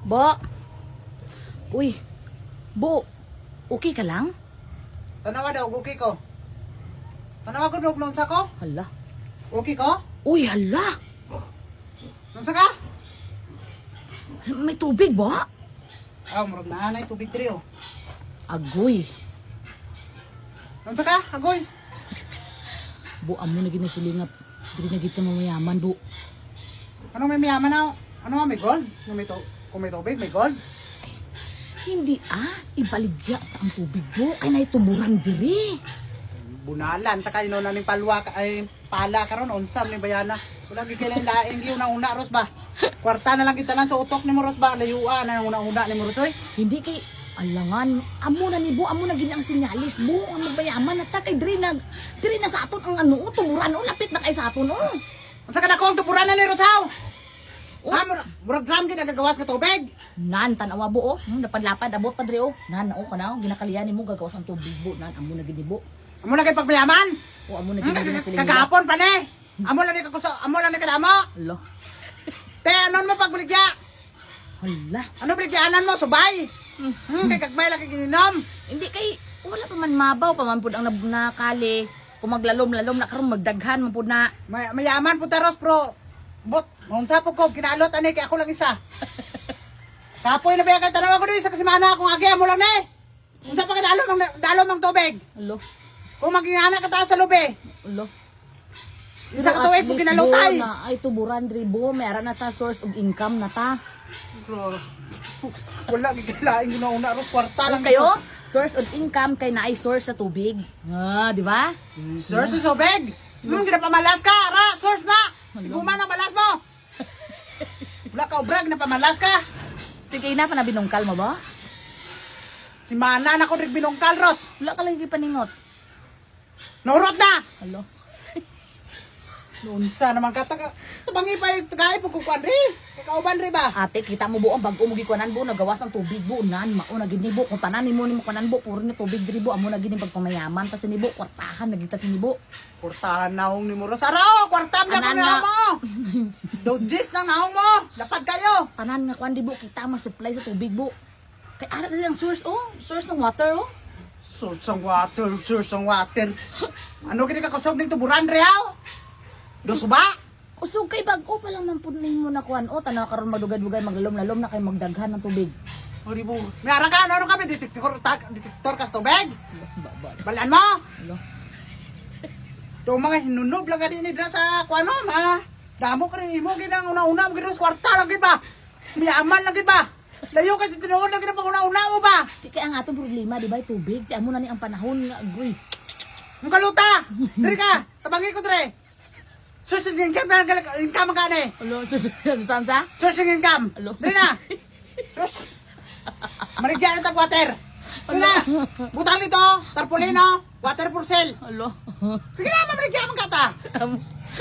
Bo. Uy. Bo. Okay ka lang? Tanawa daw, okay ko. Tanawa ko daw, nunsa ko? Hala. Okay ko? Uy, hala. Nunsa ka? May tubig ba? Murag na anay, tubig diri oh. Agoy. Nunsa ka? Agoy. Bo, amo na ginasilingat. Dili na kita mamayaman, bo. Ano may mayaman na? Ano may gold? Kung may tubig, may gold? Hindi ibaligya ta ang tubig, bo. Kaya na ituburan diri. Bunalan, takay no naning palwa ay pala karon unsam ni bayana. Wala gikailan laing gi una ros ba. Kwarta na lang kita lang sa utok ni mo ros ba, layuan na una ni mo ros oy. Hindi kay alangan. Amo na ni bo, amo na gini ang sinyalis, bo. Ang magbayaman na ta kay diri na sa aton ang ano, tuburan o lapit na kay sa aton o. Unsa ka dako ang tuburan na ni Rosaw? Oh. Murag gram gid nagagawas ka tubig. Nan tanawa bo, napad-lapad abot pa diri o. Nan o kana ginakalian nimo gagawas ang tubig, bo. Nan amo na gini, bo. Amo na kay pagmayaman. O amo na gini sila. Kagapon pa ni. Amo lang ni amo lang ni kadamo. Alo. Te anon mo pagbaligya? Hala. Ano baligyanan mo subay? Kay kagmay lang kay gininom. Hindi kay wala pa man mabaw pa man pud ang nakali. Kung maglalom-lalom na karon magdaghan man pud na. Mayaman po taros pro. Bot, maunsa po ko kinalot ani kay ako lang isa. Kapoy na ba kay tanaw ko diri sa kasimana akong agi amo lang ni. Unsa pa dalom ang tubig? Alo. Kung magingana ka ta sa lubi. Alo. Isa ka tuwid po kinalotay. Na ay tuburan diri, bo. Mayara na ta source of income na ta. Wala gigilain ginauna ros kwarta lang Kayo? Source of income kay naay source sa tubig. Di ba? Source sa tubig. Ginapamalas ka, ara, source na. Iguman ang balas mo. Wala ka obrag na pamalas ka. Sige na pa na binungkal mo ba? Si Mana na ko rin binungkal, Ros. Wala ka lang gipaningot. Naurot na. Alo. Noon sa naman ka, tabangi pa yung tagay po kukuan rin. Kakauban rin ba? Ate, kita mo bo ang bag-o mo gikuanan, bo, nagawas ang tubig, bo. Nan mao na gini, bo. Kung tanan nimo kuanan, bo, puro ni tubig diri, bo. Amo na gini pagpamayaman ta sini, bo. Kwartahan nagita sini, bo. Kurtahan naong ni Muro. Saro, kwartam na Anan po na na. mo. Dojis ng naong mo. Lapad kayo. Tanan nga kuan di, bo, kita ma-supply sa tubig, bo. Kay ara diri ang source, oh. Source ng water, oh. Source ng water, source ng water. Ano kini ka kusog ng tuburan, Real? Dos ba? Usog kay bag-o pa lang man pud nimo na kuan, oh. Tanaw karon magdugay-dugay, maglalom-lalom na kay magdaghan ng tubig. O di mo. May ara ka, ano kami, detektor ka sa tubig? Balaan mo. Alo. Ito mga hinunob lang ka din dira sa kuano, ma. Damo ka rin mo, ginang una-una, ginang kwarta lagi ba? Mayaman lagi ba? Layo kasi tinuod lagi na pang una-una mo ba? Di kay ang atong problema, di ba, tubig. Di amo na ni ang panahon nga agoy. Ang kaluta! Diri ka! Tabangi ko dire! Searching income ka ni! Alo, saan sa? Searching income! Alo. Diri na! Search! Marigyan na tag water! Diri na! Butang dito! Tarpolino! Water for sale! Alo. Sige na, mamarigyan mo ka ta!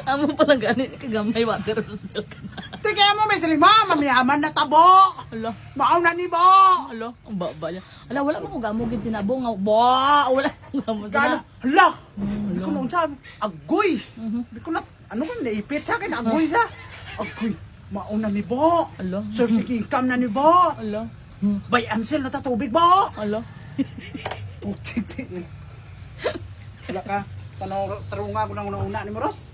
Amo pala gani kagamay water social ka na. Tingnan mo, may silima! Mamiyaman na tabo! Alo. Maaw na ni bo! Alo, ang baba niya. Ala, wala mo gamugin sinabo nga. Ba, wala. Gamo Gano? sana. Hala! Alo. Hindi ko nung sabi, agoy! Hindi ko na, ano ko, naipit sa akin, agoy sa. Agoy, mauna ni bo. Alo. Source of income na ni bo. Alo. By Ansel na tatubig bo. Alo. Wala ka, tarunga ko na una ni Moros.